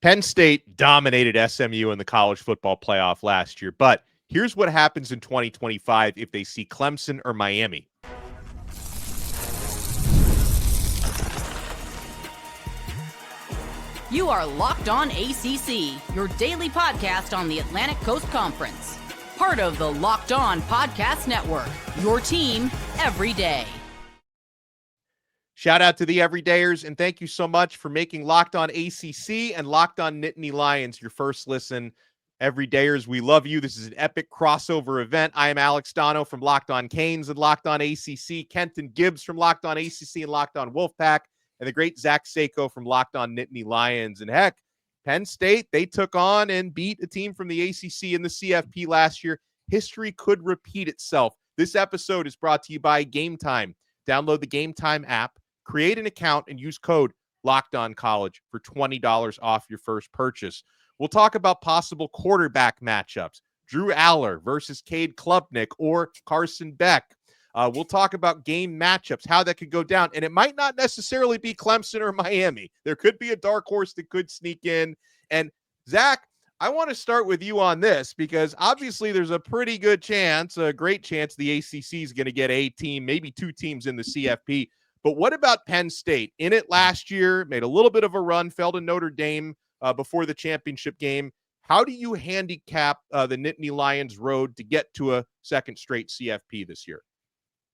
Penn State dominated SMU in the college football playoff last year, but here's what happens in 2025 if they see Clemson or Miami. You are Locked On ACC, your daily podcast on the Atlantic Coast Conference. Part of the Locked On Podcast Network, your team every day. Shout out to the everydayers, and thank you so much for making Locked On ACC and Locked On Nittany Lions your first listen. Everydayers, we love you. This is an epic crossover event. I am Alex Donno from Locked On Canes and Locked On ACC, Kenton Gibbs from Locked On ACC and Locked On Wolfpack, and the great Zach Seiko from Locked On Nittany Lions. And heck, Penn State, they took on and beat a team from the ACC in the CFP last year. History could repeat itself. This episode is brought to you by Game Time. Download the Game Time app, create an account, and use code LOCKEDONCollege for $20 off your first purchase. We'll talk about possible quarterback matchups. Drew Allar versus Cade Klubnik or Carson Beck. We'll talk about game matchups, how that could go down. And it might not necessarily be Clemson or Miami. There could be a dark horse that could sneak in. And Zach, I want to start with you on this because obviously there's a pretty good chance, a great chance the ACC is going to get a team, maybe two teams in the CFP. But what about Penn State? In it last year, made a little bit of a run, fell to Notre Dame before the championship game. How do you handicap the Nittany Lions' road to get to a second straight CFP this year?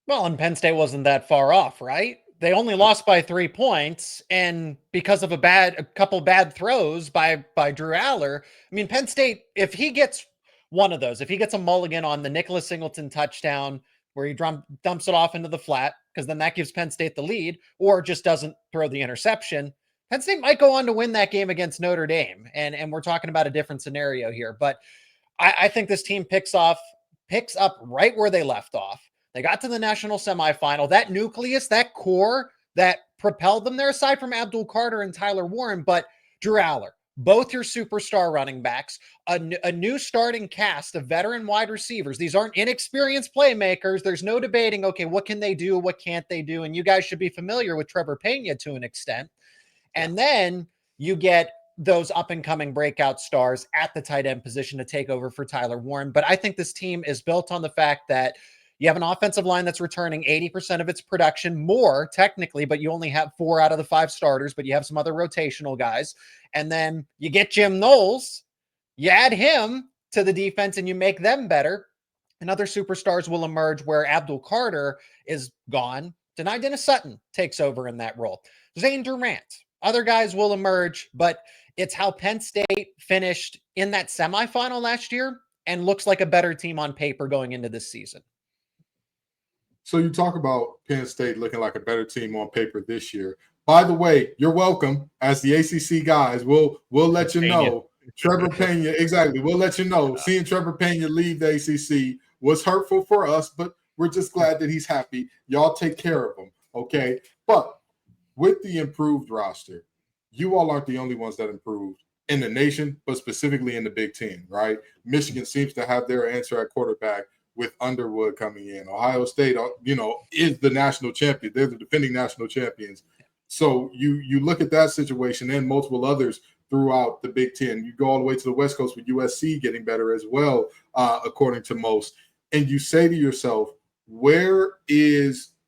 Well, and Penn State wasn't that far off, right? They only lost by 3 points, and because of a couple bad throws by Drew Allar. I mean, Penn State, if he gets one of those, if he gets a mulligan on the Nicholas Singleton touchdown where he dumps it off into the flat, because then that gives Penn State the lead, or just doesn't throw the interception, Penn State might go on to win that game against Notre Dame. And we're talking about a different scenario here. But I think this team picks up right where they left off. They got to the national semifinal. That nucleus, that core that propelled them there, aside from Abdul Carter and Tyler Warren, but Drew Allar, both your superstar running backs, a new starting cast of veteran wide receivers. These aren't inexperienced playmakers. There's no debating, okay, what can they do? What can't they do? And you guys should be familiar with Trevor Pena to an extent. And then you get those up-and-coming breakout stars at the tight end position to take over for Tyler Warren. But I think this team is built on the fact that you have an offensive line that's returning 80% of its production, more technically, but you only have 4 out of the 5 starters, but you have some other rotational guys. And then you get Jim Knowles, you add him to the defense and you make them better. And other superstars will emerge where Abdul Carter is gone. Denai Dennis Sutton takes over in that role. Zane Durant, other guys will emerge, but it's how Penn State finished in that semifinal last year and looks like a better team on paper going into this season. So you talk about Penn State looking like a better team on paper this year. By the way, you're welcome. As the ACC guys, we'll let you know. Trevor Pena, exactly. We'll let you know. Seeing Trevor Pena leave the ACC was hurtful for us, but we're just glad that he's happy. Y'all take care of him, okay? But with the improved roster, you all aren't the only ones that improved in the nation, but specifically in the Big Ten, right? Michigan seems to have their answer at quarterback with Underwood coming in. Ohio State, is the national champion. They're the defending national champions. So you look at that situation and multiple others throughout the Big Ten. You go all the way to the West Coast with USC getting better as well, according to most. And you say to yourself,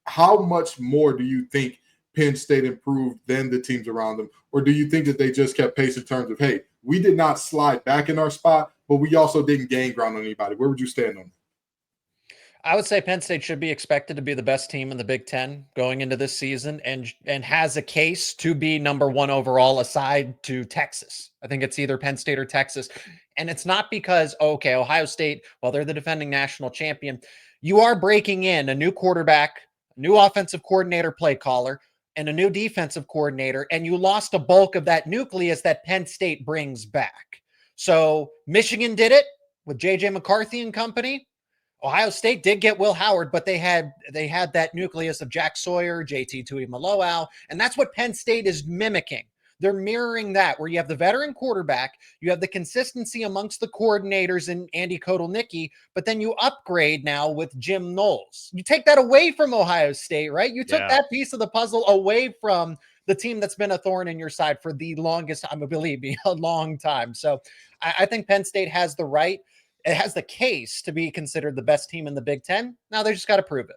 how much more do you think Penn State improved than the teams around them? Or do you think that they just kept pace in terms of, hey, we did not slide back in our spot, but we also didn't gain ground on anybody? Where would you stand on that? I would say Penn State should be expected to be the best team in the Big Ten going into this season and has a case to be number 1 overall aside to Texas. I think it's either Penn State or Texas. And it's not because, Ohio State, well, they're the defending national champion. You are breaking in a new quarterback, new offensive coordinator, play caller, and a new defensive coordinator, and you lost a bulk of that nucleus that Penn State brings back. So Michigan did it with J.J. McCarthy and company. Ohio State did get Will Howard, but they had that nucleus of Jack Sawyer, JT Tuimoloau, and that's what Penn State is mimicking. They're mirroring that, where you have the veteran quarterback, you have the consistency amongst the coordinators and Andy Kotelnicki, but then you upgrade now with Jim Knowles. You take that away from Ohio State, right? You took that piece of the puzzle away from the team that's been a thorn in your side for the longest time, believe me, a long time. So I think Penn State has the right, it has the case to be considered the best team in the Big Ten. Now they just got to prove it.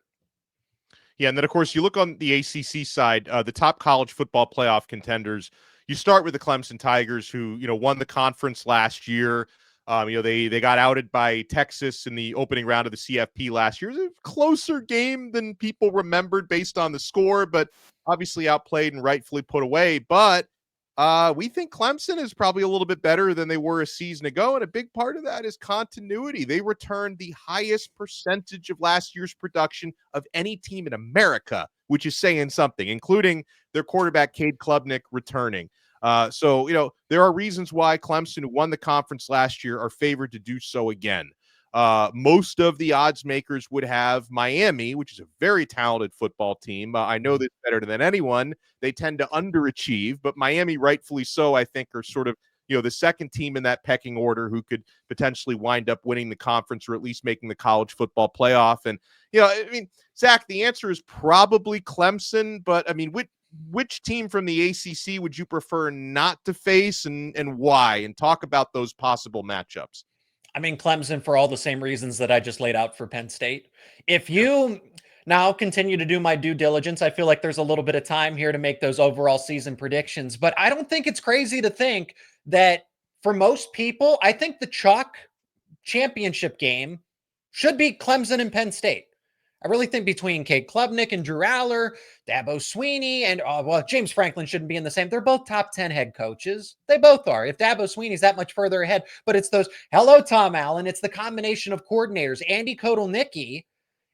Yeah, and then, of course, you look on the ACC side, the top college football playoff contenders. You start with the Clemson Tigers, who, won the conference last year. They got outed by Texas in the opening round of the CFP last year. It was a closer game than people remembered based on the score, but obviously outplayed and rightfully put away. But we think Clemson is probably a little bit better than they were a season ago, and a big part of that is continuity. They returned the highest percentage of last year's production of any team in America, which is saying something, including their quarterback, Cade Klubnik, returning. So there are reasons why Clemson, who won the conference last year, are favored to do so again. Most of the odds makers would have Miami, which is a very talented football team. I know this better than anyone. They tend to underachieve, but Miami, rightfully so, I think, are sort of, the second team in that pecking order who could potentially wind up winning the conference or at least making the college football playoff. And, Zach, the answer is probably Clemson, but which team from the ACC would you prefer not to face and why? And talk about those possible matchups. Clemson for all the same reasons that I just laid out for Penn State. If you now continue to do my due diligence, I feel like there's a little bit of time here to make those overall season predictions, but I don't think it's crazy to think that for most people, I think the chalk championship game should be Clemson and Penn State. I really think between Cade Klubnik and Drew Allar, Dabo Swinney, and James Franklin shouldn't be in the same. They're both top 10 head coaches. They both are. If Dabo Swinney's that much further ahead, but it's those, hello, Tom Allen. It's the combination of coordinators. Andy Kotelnicki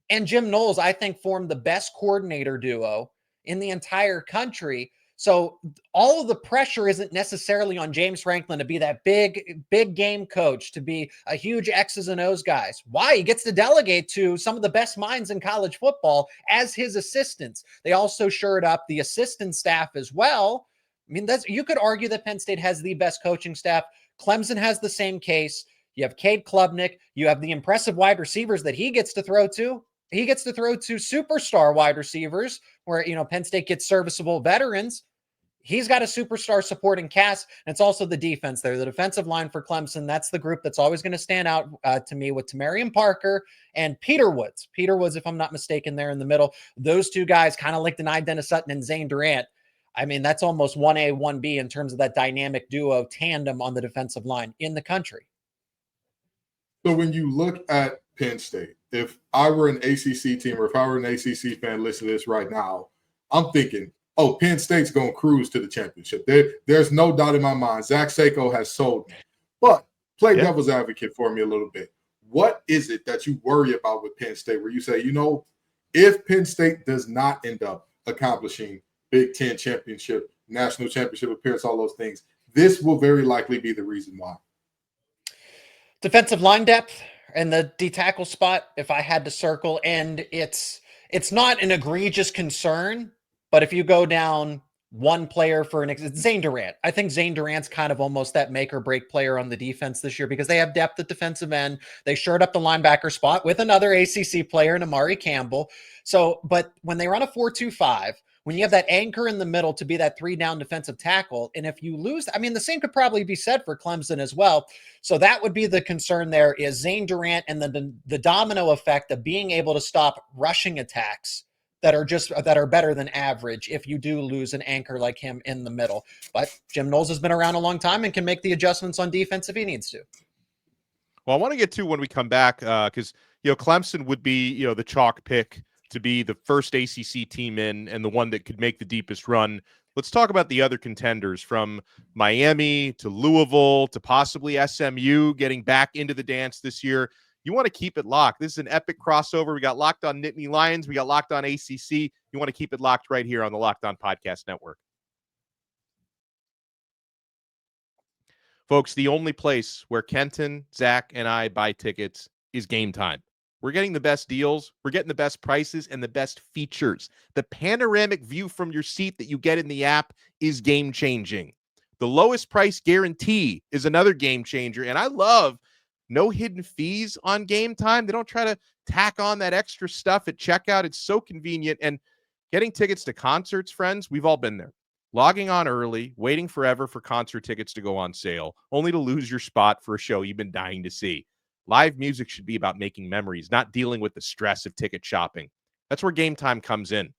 and Jim Knowles, I think, form the best coordinator duo in the entire country. So all of the pressure isn't necessarily on James Franklin to be that big game coach, to be a huge X's and O's guys. Why? He gets to delegate to some of the best minds in college football as his assistants. They also shored up the assistant staff as well. You could argue that Penn State has the best coaching staff. Clemson has the same case. You have Cade Klubnik. You have the impressive wide receivers that he gets to throw to. He gets to throw to superstar wide receivers where, Penn State gets serviceable veterans. He's got a superstar supporting cast. And it's also the defense there, the defensive line for Clemson. That's the group that's always going to stand out to me with Tamarian Parker and Peter Woods. Peter Woods, if I'm not mistaken, there in the middle. Those two guys, kind of like Denai Dennis Sutton and Zane Durant. That's almost 1A, 1B in terms of that dynamic duo tandem on the defensive line in the country. So when you look at Penn State, if I were an ACC team or if I were an ACC fan listening to this right now, I'm thinking, oh, Penn State's going to cruise to the championship. There's no doubt in my mind. Zach Seiko has sold me. But play devil's advocate for me a little bit. What is it that you worry about with Penn State where you say, if Penn State does not end up accomplishing Big Ten championship, national championship appearance, all those things, this will very likely be the reason why? Defensive line depth and the D tackle spot, if I had to circle, and it's not an egregious concern, but if you go down one player for it's Zane Durant. I think Zane Durant's kind of almost that make or break player on the defense this year because they have depth at defensive end. They shored up the linebacker spot with another ACC player in Amari Campbell. So, but when they run a 4-2-5, when you have that anchor in the middle to be that 3-down defensive tackle, and if you lose, the same could probably be said for Clemson as well. So that would be the concern there is Zane Durant and the domino effect of being able to stop rushing attacks that are better than average if you do lose an anchor like him in the middle. But Jim Knowles has been around a long time and can make the adjustments on defense if he needs to. Well, I want to get to when we come back because, Clemson would be, the chalk pick to be the first ACC team in and the one that could make the deepest run. Let's talk about the other contenders from Miami to Louisville to possibly SMU getting back into the dance this year. You want to keep it locked. This is an epic crossover. We got Locked On Nittany Lions. We got Locked On ACC. You want to keep it locked right here on the Locked On Podcast Network. Folks, the only place where Kenton, Zach, and I buy tickets is Game Time. We're getting the best deals. We're getting the best prices and the best features. The panoramic view from your seat that you get in the app is game-changing. The lowest price guarantee is another game changer. And I love no hidden fees on Game Time. They don't try to tack on that extra stuff at checkout. It's so convenient. And getting tickets to concerts, friends, we've all been there. logging on early, waiting forever for concert tickets to go on sale, only to lose your spot for a show you've been dying to see. Live music should be about making memories, not dealing with the stress of ticket shopping. That's where Game Time comes in.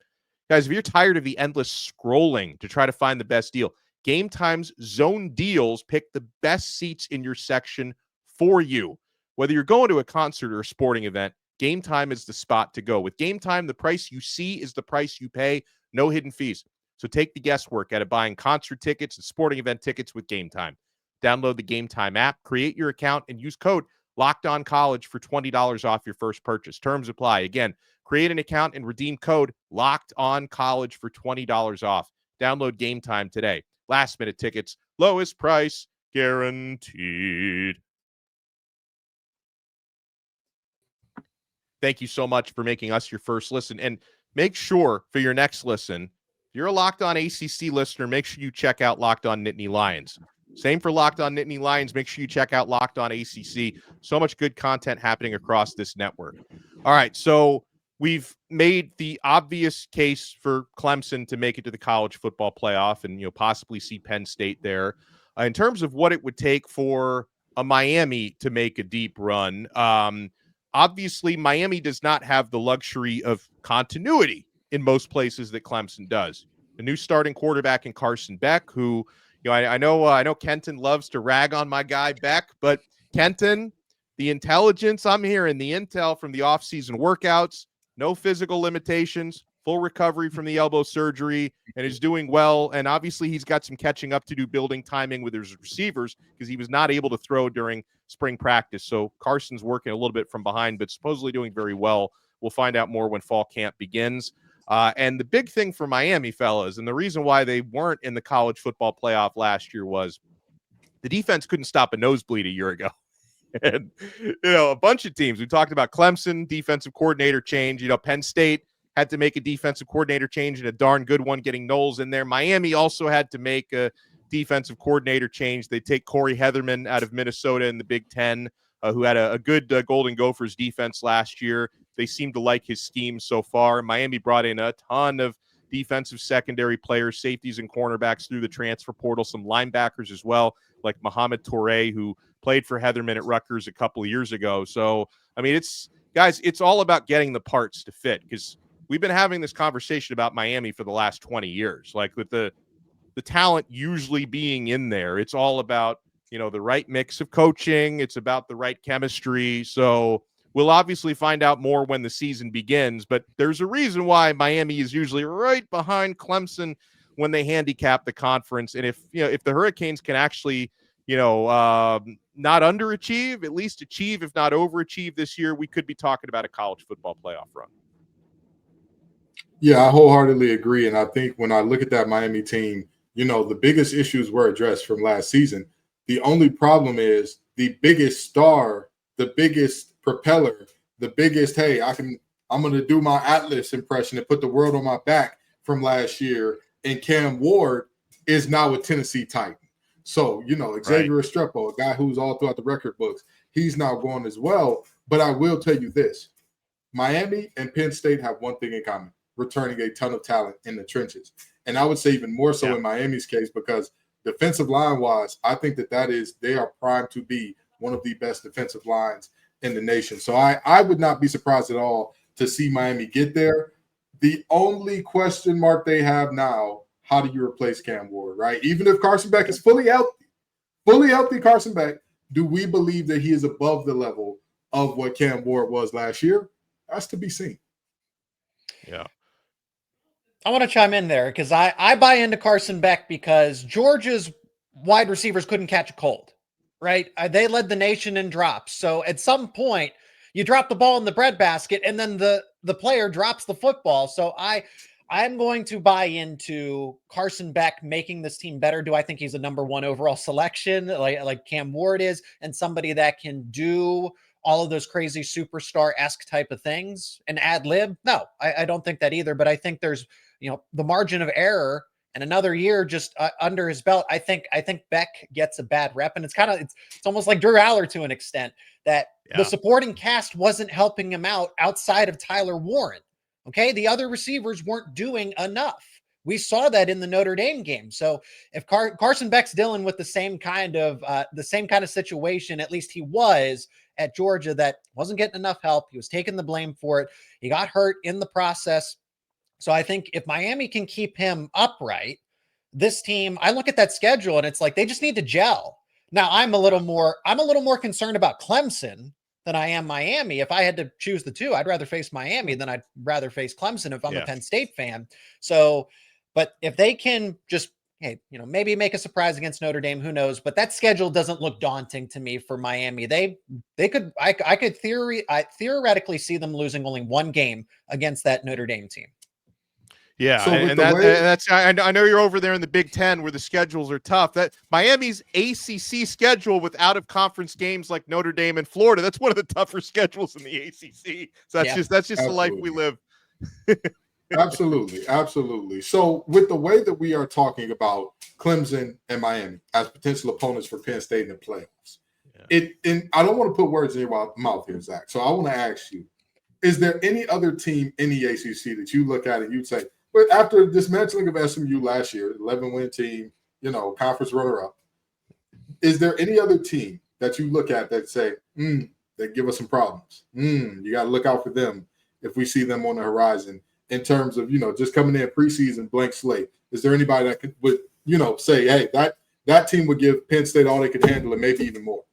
Guys, if you're tired of the endless scrolling to try to find the best deal, Game Time's zone deals pick the best seats in your section for you. Whether you're going to a concert or a sporting event, Game Time is the spot to go. With Game Time, the price you see is the price you pay, no hidden fees. So take the guesswork out of buying concert tickets and sporting event tickets with Game Time. Download the Game Time app, create your account, and use code LOCKEDONCollege for $20 off your first purchase. Terms apply. Again, create an account and redeem code LOCKEDONCollege for $20 off. Download Game Time today. Last minute tickets, lowest price guaranteed. Thank you so much for making us your first listen. And make sure for your next listen, if you're a Locked On ACC listener, make sure you check out Locked On Nittany Lions. Same for Locked On Nittany Lions. Make sure you check out Locked On ACC. So much good content happening across this network. All right, so we've made the obvious case for Clemson to make it to the college football playoff and, possibly see Penn State there. In terms of what it would take for a Miami to make a deep run, obviously Miami does not have the luxury of continuity in most places that Clemson does. A new starting quarterback in Carson Beck, who, I know Kenton loves to rag on my guy Beck, but Kenton, the intelligence I'm hearing, the intel from the offseason workouts, no physical limitations, full recovery from the elbow surgery, and is doing well. And obviously he's got some catching up to do, building timing with his receivers, because he was not able to throw during spring practice. So Carson's working a little bit from behind, but supposedly doing very well. We'll find out more when fall camp begins. And the big thing for Miami, fellas, and the reason why they weren't in the college football playoff last year was the defense couldn't stop a nosebleed a year ago. And, a bunch of teams, we talked about Clemson, defensive coordinator change. Penn State had to make a defensive coordinator change, and a darn good one, getting Knowles in there. Miami also had to make a defensive coordinator change. They take Corey Heatherman out of Minnesota in the Big Ten, who had a good Golden Gophers defense last year. They seem to like his scheme so far. Miami brought in a ton of defensive secondary players, safeties and cornerbacks through the transfer portal, some linebackers as well, like Mohamed Touré, who played for Heatherman at Rutgers a couple of years ago. So, it's all about getting the parts to fit, because we've been having this conversation about Miami for the last 20 years. Like, with the talent usually being in there, it's all about, the right mix of coaching. It's about the right chemistry. So we'll obviously find out more when the season begins, but there's a reason why Miami is usually right behind Clemson when they handicap the conference. And if the Hurricanes can actually, not underachieve, at least achieve, if not overachieve this year, we could be talking about a college football playoff run. Yeah, I wholeheartedly agree. And I think when I look at that Miami team, the biggest issues were addressed from last season. The only problem is the biggest star, the biggest propeller, the biggest, hey, I'm going to do my Atlas impression and put the world on my back from last year. And Cam Ward is now a Tennessee Titan. So, Xavier Restrepo, a guy who's all throughout the record books, he's now going as well. But I will tell you this, Miami and Penn State have one thing in common: returning a ton of talent in the trenches. And I would say even more so in Miami's case, because defensive line wise, I think they are primed to be one of the best defensive lines in the nation. So I would not be surprised at all to see Miami get there. The only question mark they have now, how do you replace Cam Ward, right? Even if Carson Beck is fully healthy Carson Beck, do we believe that he is above the level of what Cam Ward was last year? That's to be seen. Yeah. I want to chime in there because I buy into Carson Beck because Georgia's wide receivers couldn't catch a cold, right? They led the nation in drops. So at some point, you drop the ball in the breadbasket and then the player drops the football. So I'm going to buy into Carson Beck making this team better. Do I think he's a number one overall selection like Cam Ward is, and somebody that can do all of those crazy superstar-esque type of things and ad lib? No, I don't think that either. But I think there's, the margin of error and another year just under his belt. I think Beck gets a bad rep, and it's almost like Drew Allar to an extent that the supporting cast wasn't helping him out outside of Tyler Warren. Okay. The other receivers weren't doing enough. We saw that in the Notre Dame game. So if Carson Beck's dealing with the same kind of situation, at least he was at Georgia, that wasn't getting enough help. He was taking the blame for it. He got hurt in the process. So I think if Miami can keep him upright, this team, I look at that schedule and it's like they just need to gel. Now I'm a little more concerned about Clemson than I am Miami. If I had to choose the two, I'd rather face Miami than I'd rather face Clemson if I'm a Penn State fan. So, but if they can just, hey, maybe make a surprise against Notre Dame, who knows? But that schedule doesn't look daunting to me for Miami. I could theoretically see them losing only one game against that Notre Dame team. Yeah, I know you're over there in the Big Ten where the schedules are tough. That Miami's ACC schedule with out-of-conference games like Notre Dame and Florida, that's one of the tougher schedules in the ACC. So that's just the life we live. Absolutely. So with the way that we are talking about Clemson and Miami as potential opponents for Penn State in the playoffs, and I don't want to put words in your mouth here, Zach. So I want to ask you, is there any other team in the ACC that you look at and you'd say, but after dismantling of SMU last year, 11-win team, conference runner-up, is there any other team that you look at that say, they give us some problems? You got to look out for them if we see them on the horizon in terms of, just coming in preseason blank slate. Is there anybody that would say, hey, that team would give Penn State all they could handle and maybe even more?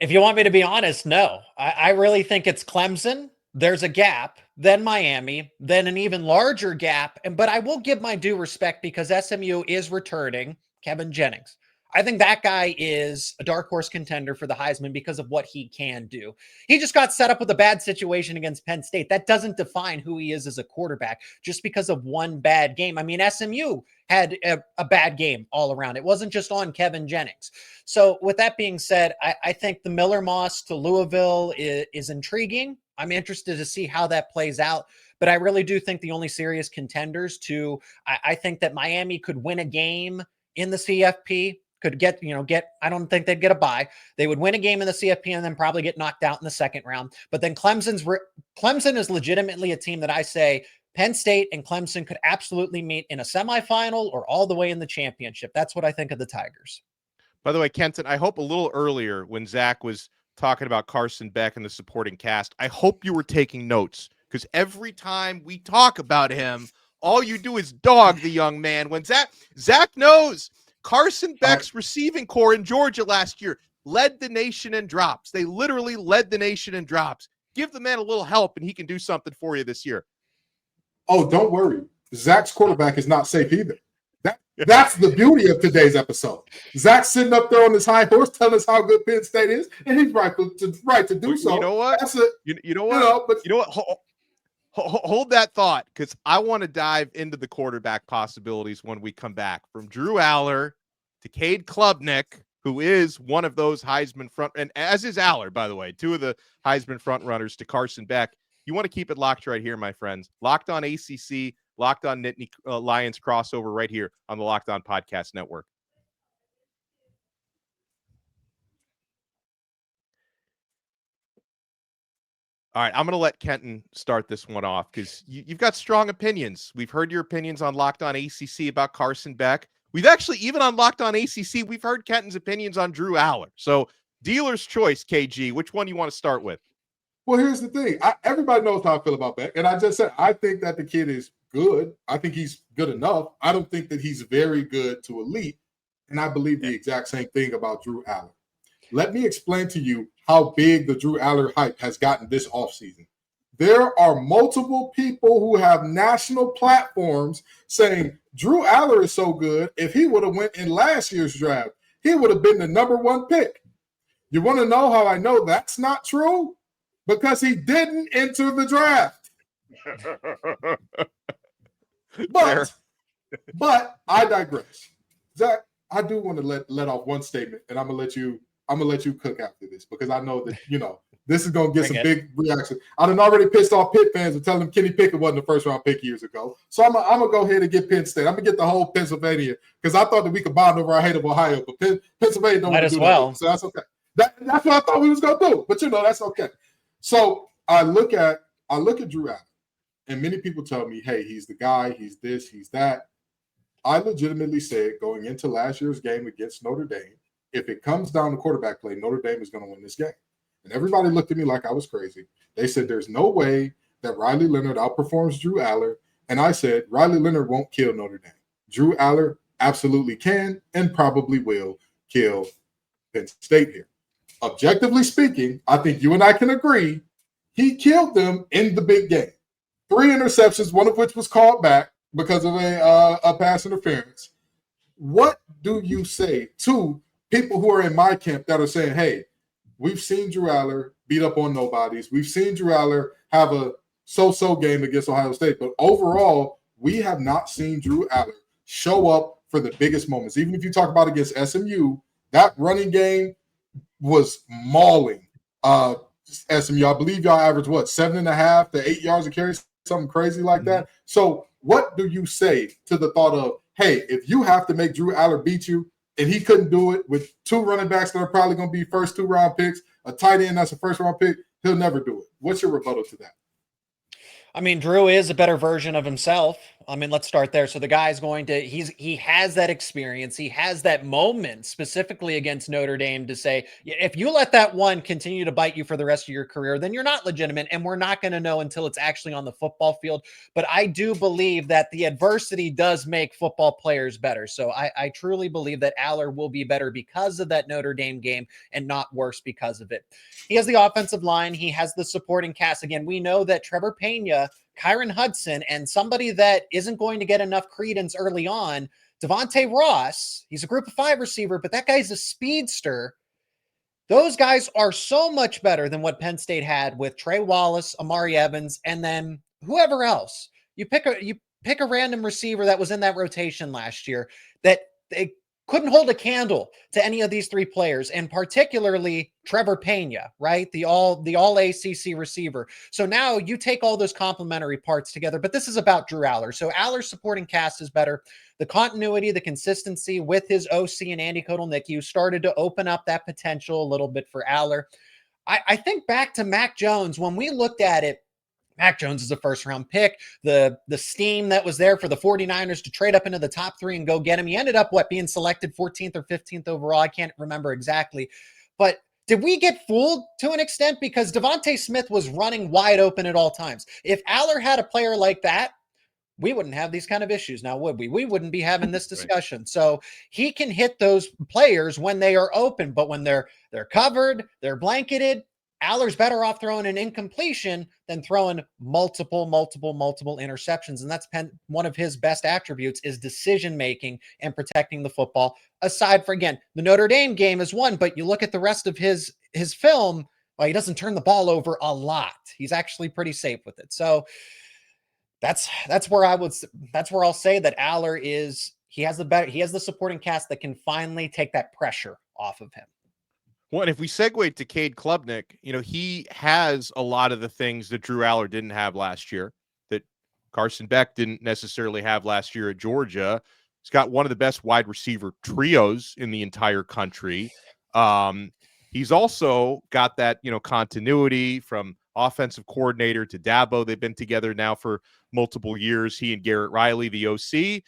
If you want me to be honest, no. I really think it's Clemson. There's a gap, then Miami, then an even larger gap. But I will give my due respect because SMU is returning Kevin Jennings. I think that guy is a dark horse contender for the Heisman because of what he can do. He just got set up with a bad situation against Penn State. That doesn't define who he is as a quarterback just because of one bad game. I mean, SMU had a bad game all around. It wasn't just on Kevin Jennings. So with that being said, I think the Miller Moss to Louisville is intriguing. I'm interested to see how that plays out. But I really do think the only serious contenders I think that Miami could win a game in the CFP, could get, I don't think they'd get a bye. They would win a game in the CFP and then probably get knocked out in the second round. But then Clemson is legitimately a team that I say Penn State and Clemson could absolutely meet in a semifinal or all the way in the championship. That's what I think of the Tigers. By the way, Kenton, I hope a little earlier when Zach was talking about Carson Beck and the supporting cast, I hope you were taking notes because every time we talk about him, all you do is dog the young man. When Zach knows Carson Beck's receiving core in Georgia last year led the nation in drops. They literally led the nation in drops. Give the man a little help and he can do something for you this year. Oh, don't worry. Zach's quarterback is not safe either. That's the beauty of today's episode. Zach's sitting up there on his high horse telling us how good Penn State is, and he's right to do so. You know what? You know what? Hold that thought because I want to dive into the quarterback possibilities when we come back. From Drew Allar to Cade Klubnik, who is one of those Heisman front, and as is Allar, by the way, two of the Heisman front runners, to Carson Beck. You want to keep it locked right here, my friends. Locked on ACC, Locked on Nittany Lions crossover right here on the Locked On Podcast Network. All right, I'm going to let Kenton start this one off because you've got strong opinions. We've heard your opinions on Locked On ACC about Carson Beck. We've actually, even on Locked On ACC, we've heard Kenton's opinions on Drew Allar. So dealer's choice, KG. Which one do you want to start with? Well, here's the thing. Everybody knows how I feel about Beck. And I just said, I think that the kid is good. I think he's good enough. I don't think that he's very good to elite. And I believe the exact same thing about Drew Allar. Let me explain to you how big the Drew Allar hype has gotten this offseason. There are multiple people who have national platforms saying Drew Allar is so good. If he would have went in last year's draft, he would have been the ¡1 pick. You want to know how I know that's not true? Because he didn't enter the draft. But I digress. Zach, I do want to let off one statement, and I'm gonna let you cook after this because I know that this is gonna get some big reaction. I done already pissed off Pitt fans and telling them Kenny Pickett wasn't the first round pick years ago. So I'm gonna go ahead and get Penn State. I'm gonna get the whole Pennsylvania because I thought that we could bond over our hate of Ohio, but Pennsylvania don't want to do that. So that's okay. That's what I thought we was gonna do, but that's okay. So I look at Drew Allar, and many people tell me, hey, he's the guy, he's this, he's that. I legitimately said going into last year's game against Notre Dame, if it comes down to quarterback play, Notre Dame is going to win this game. And everybody looked at me like I was crazy. They said there's no way that Riley Leonard outperforms Drew Allar. And I said Riley Leonard won't kill Notre Dame. Drew Allar absolutely can and probably will kill Penn State here. Objectively speaking, I think you and I can agree he killed them in the big game. 3 interceptions, one of which was called back because of a pass interference. What do you say to people who are in my camp that are saying, hey, we've seen Drew Allar beat up on nobodies. We've seen Drew Allar have a so-so game against Ohio State. But overall, we have not seen Drew Allar show up for the biggest moments. Even if you talk about against SMU, that running game was mauling SMU. I believe y'all averaged, 7.5 to 8 yards a carry, something crazy like that. So what do you say to the thought of, hey, if you have to make Drew Allar beat you, and he couldn't do it with 2 running backs that are probably going to be first 2-round picks, a tight end that's a first-round pick, he'll never do it. What's your rebuttal to that? I mean, Drew is a better version of himself. I mean, let's start there. So the guy's going to, he has that experience. He has that moment specifically against Notre Dame to say, if you let that one continue to bite you for the rest of your career, then you're not legitimate. And we're not going to know until it's actually on the football field. But I do believe that the adversity does make football players better. So I truly believe that Allar will be better because of that Notre Dame game and not worse because of it. He has the offensive line. He has the supporting cast. Again, we know that Trevor Pena, Kyron Hudson, and somebody that isn't going to get enough credence early on, Devontae Ross, he's a group of 5 receiver, but that guy's a speedster. Those guys are so much better than what Penn State had with Trey Wallace, Amari Evans, and then whoever else. You pick a random receiver that was in that rotation last year that they couldn't hold a candle to any of these 3 players, and particularly Trevor Pena, right? The all ACC receiver. So now you take all those complementary parts together, but this is about Drew Allar. So Allar's supporting cast is better. The continuity, the consistency with his OC and Andy Kotelnicki started to open up that potential a little bit for Allar. I think back to Mac Jones, when we looked at it, Mac Jones is a first-round pick. The steam that was there for the 49ers to trade up into the top 3 and go get him. He ended up, being selected 14th or 15th overall? I can't remember exactly. But did we get fooled to an extent? Because Devontae Smith was running wide open at all times. If Allar had a player like that, we wouldn't have these kind of issues now, would we? We wouldn't be having this discussion. Right. So he can hit those players when they are open, but when they're covered, they're blanketed, Allar's better off throwing an incompletion than throwing multiple interceptions. And that's one of his best attributes is decision-making and protecting the football. Aside from, again, the Notre Dame game is one, but you look at the rest of his film, well, he doesn't turn the ball over a lot. He's actually pretty safe with it. So that's where I'll say that Allar he has the supporting cast that can finally take that pressure off of him. Well, and if we segue to Cade Klubnik, he has a lot of the things that Drew Allar didn't have last year, that Carson Beck didn't necessarily have last year at Georgia. He's got one of the best wide receiver trios in the entire country. He's also got that, continuity from offensive coordinator to Dabo. They've been together now for multiple years, he and Garrett Riley, the OC.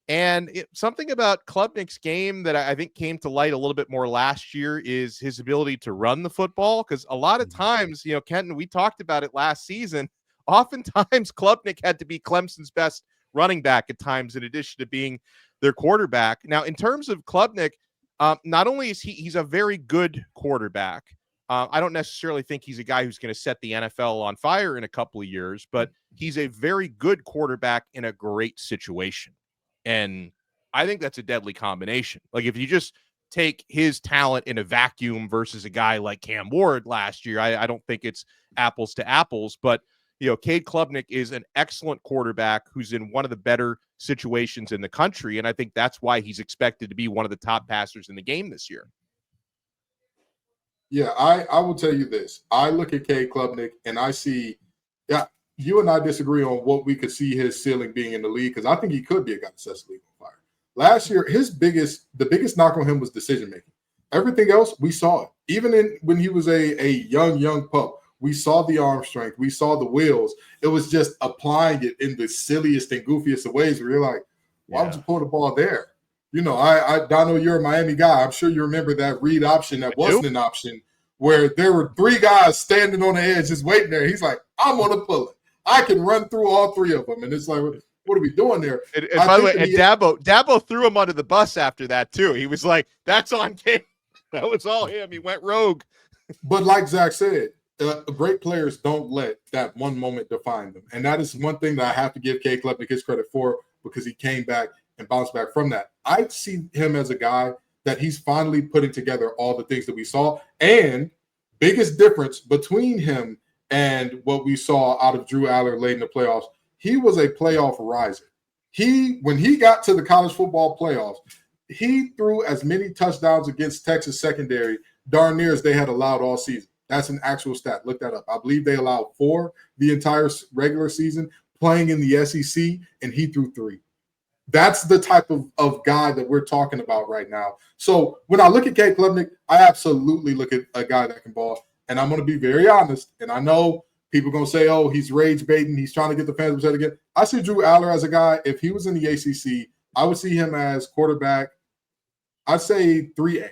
And something about Klubnik's game that I think came to light a little bit more last year is his ability to run the football. Because a lot of times, Kenton, we talked about it last season. Oftentimes, Klubnik had to be Clemson's best running back at times, in addition to being their quarterback. Now, in terms of Klubnik, not only is he's a very good quarterback. I don't necessarily think he's a guy who's going to set the NFL on fire in a couple of years, but he's a very good quarterback in a great situation. And I think that's a deadly combination. Like, if you just take his talent in a vacuum versus a guy like Cam Ward last year, I don't think it's apples to apples. But, Cade Klubnik is an excellent quarterback who's in one of the better situations in the country. And I think that's why he's expected to be one of the top passers in the game this year. Yeah, I will tell you this. I look at Cade Klubnik and I see, you and I disagree on what we could see his ceiling being in the league, because I think he could be a guy that sets the league on fire. Last year, the biggest knock on him was decision making. Everything else, we saw it. Even when he was a young pup, We saw the arm strength. We saw the wheels. It was just applying it in the silliest and goofiest of ways where you're like, why would you pull the ball there? You know, Donno, you're a Miami guy. I'm sure you remember that read option that wasn't an option where there were 3 guys standing on the edge just waiting there. He's like, I'm going to pull it. I can run through all 3 of them. And it's like, what are we doing there? And by the way, and Dabo threw him under the bus after that too. He was like, that's on Cade. That was all him. He went rogue. But like Zach said, great players don't let that one moment define them. And that is one thing that I have to give Cade Klubnik his credit for, because he came back and bounced back from that. I see him as a guy that he's finally putting together all the things that we saw. And biggest difference between him and what we saw out of Drew Allar late in the playoffs, he was a playoff riser. When he got to the college football playoffs, he threw as many touchdowns against Texas secondary darn near as they had allowed all season. That's an actual stat. Look that up. I believe they allowed 4 the entire regular season playing in the SEC, and he threw 3. That's the type of guy that we're talking about right now. So when I look at Cade Klubnik, I absolutely look at a guy that can ball. And I'm going to be very honest, and I know people are going to say, oh, he's rage baiting, he's trying to get the fans upset again. I see Drew Allar as a guy, if he was in the ACC, I would see him as quarterback, I'd say 3A.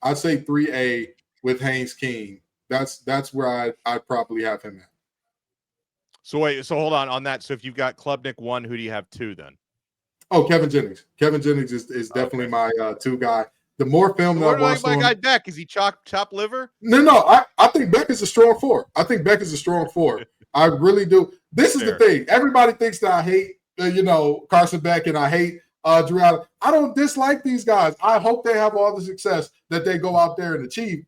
I'd say 3A with Haynes King. That's where I'd probably have him at. So wait, so hold on that. So if you've got Klubnik 1, who do you have 2 then? Oh, Kevin Jennings. Kevin Jennings is definitely my 2 guy. The more film that I watched my guy Beck, is he chop liver? No. I think Beck is a strong 4. I think Beck is a strong 4. I really do. This is the thing. Everybody thinks that I hate, Carson Beck, and I hate Drew Allar. I don't dislike these guys. I hope they have all the success that they go out there and achieve.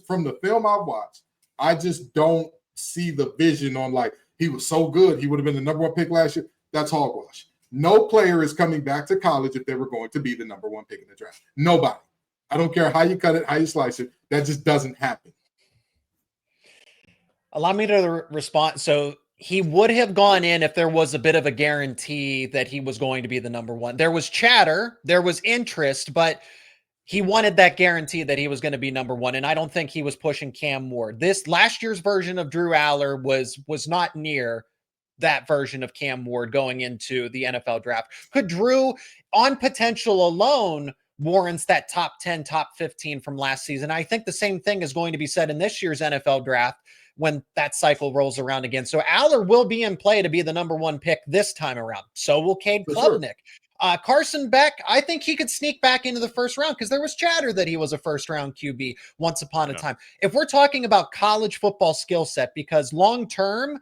From the film I've watched, I just don't see the vision on, like, he was so good, he would have been the number 1 pick last year. That's hogwash. No player is coming back to college if they were going to be the number 1 pick in the draft. Nobody. I don't care how you cut it, how you slice it. That just doesn't happen. Allow me to respond. So he would have gone in if there was a bit of a guarantee that he was going to be the number 1. There was chatter, there was interest, but he wanted that guarantee that he was going to be number 1. And I don't think he was pushing Cam Ward. This last year's version of Drew Allar was not near that version of Cam Ward going into the NFL draft. Could Drew, on potential alone, warrants that top 10, top 15 from last season? I think the same thing is going to be said in this year's NFL draft when that cycle rolls around again. So Allar will be in play to be the number 1 pick this time around. So will Cade Klubnik. Sure. Carson Beck, I think he could sneak back into the first round because there was chatter that he was a first-round QB once upon a time. If we're talking about college football skill set, because long-term,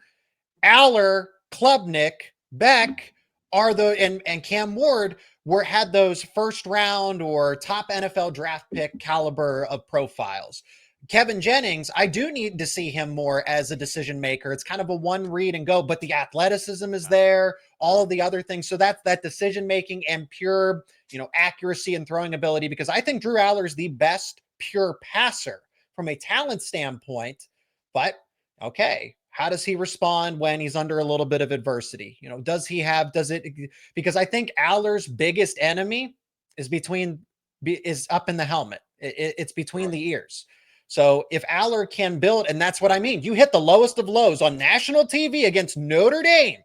Allar, Klubnik, Beck are and Cam Ward had those first round or top NFL draft pick caliber of profiles. Kevin Jennings, I do need to see him more as a decision maker. It's kind of a one read and go, but the athleticism is there, all of the other things. So that's that decision making and pure, accuracy and throwing ability, because I think Drew Allar is the best pure passer from a talent standpoint. But okay, how does he respond when he's under a little bit of adversity? Because I think Allar's biggest enemy is up in the helmet. It's between the ears. So if Allar can build, and that's what I mean, you hit the lowest of lows on national TV against Notre Dame,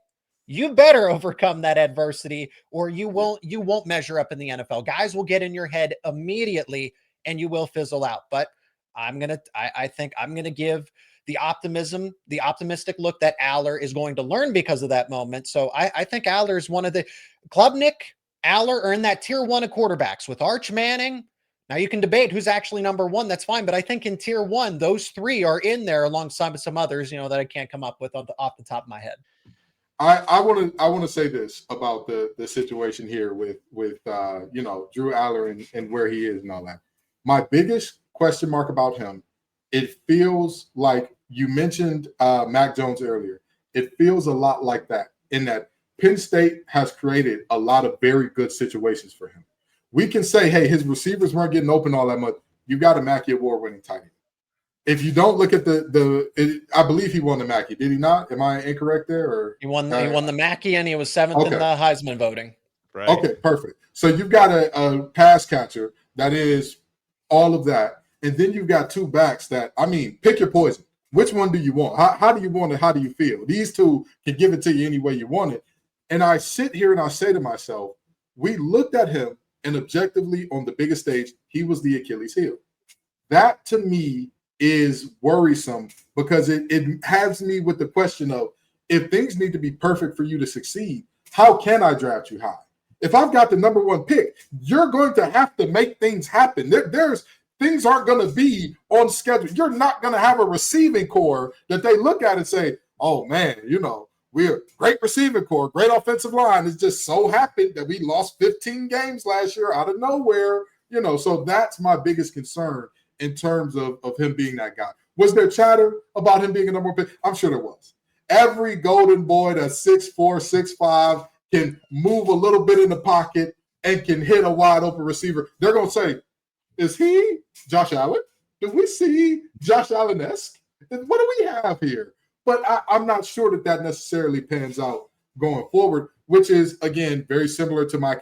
you better overcome that adversity or you won't measure up in the NFL. Guys will get in your head immediately and you will fizzle out. But I think I'm going to give the optimistic look that Allar is going to learn because of that moment. So I think Allar is one of the Klubnik, Allar earned that tier 1 of quarterbacks with Arch Manning. Now you can debate who's actually number 1. That's fine. But I think in tier 1, those 3 are in there alongside with some others, that I can't come up with off the top of my head. I want to say this about the situation here with Drew Allar and where he is and all that. My biggest question mark about him, it feels like you mentioned Mac Jones earlier. It feels a lot like that, in that Penn State has created a lot of very good situations for him. We can say, hey, his receivers weren't getting open all that much. You got a Mackey Award-winning tight end. If you don't look at I believe he won the Mackey. Did he not? Am I incorrect there? Or he won the Mackey and he was 7th in the Heisman voting. Right. Okay, perfect. So you've got a pass catcher that is all of that. And then you've got 2 backs that, pick your poison. Which one do you want? How do you want it? How do you feel? These two can give it to you any way you want it. And I sit here and I say to myself, we looked at him and objectively on the biggest stage, he was the Achilles heel. That to me is worrisome because it has me with the question of, if things need to be perfect for you to succeed, how can I draft you high? If I've got the number one pick, you're going to have to make things happen. There's things aren't going to be on schedule. You're not going to have a receiving core that they look at and say, oh man, we're great receiving core, great offensive line. It just so happened that we lost 15 games last year out of nowhere. So that's my biggest concern in terms of him being that guy. Was there chatter about him being a number one pick? I'm sure there was. Every golden boy that's 6'4", 6'5", can move a little bit in the pocket and can hit a wide open receiver. They're going to say, is he Josh Allen? Do we see Josh Allen-esque? What do we have here? But I'm not sure that necessarily pans out going forward, which is, again, very similar to my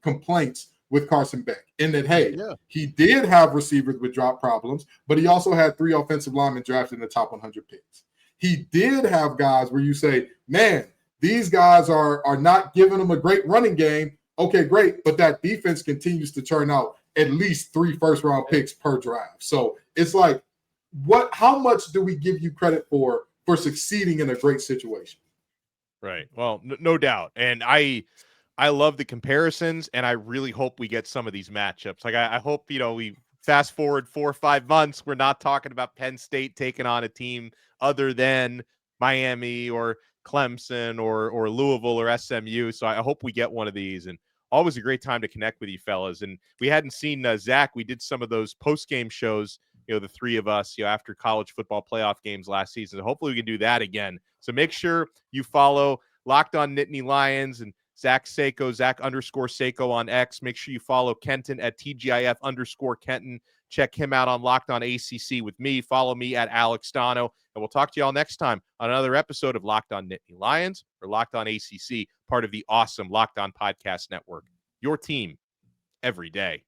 complaints with Carson Beck in that, hey, he did have receivers with drop problems, but he also had 3 offensive linemen drafted in the top 100 picks. He did have guys where you say, man, these guys are not giving them a great running game. Okay, great. But that defense continues to turn out at least 3 first-round picks per draft. So it's like, how much do we give you credit for succeeding in a great situation? Right. Well, no doubt. And I love the comparisons, and I really hope we get some of these matchups. Like I hope, we fast forward 4 or 5 months, we're not talking about Penn State taking on a team other than Miami or Clemson or Louisville or SMU. So I hope we get one of these, and always a great time to connect with you fellas. And we hadn't seen Zach. We did some of those post-game shows, the 3 of us, after college football playoff games last season. So hopefully we can do that again. So make sure you follow Locked On Nittany Lions and Zach Seiko, Zach_Seiko on X. Make sure you follow Kenton at TGIF_Kenton. Check him out on Locked On ACC with me. Follow me at Alex Donno. And we'll talk to you all next time on another episode of Locked On Nittany Lions or Locked On ACC, part of the awesome Locked On Podcast Network. Your team every day.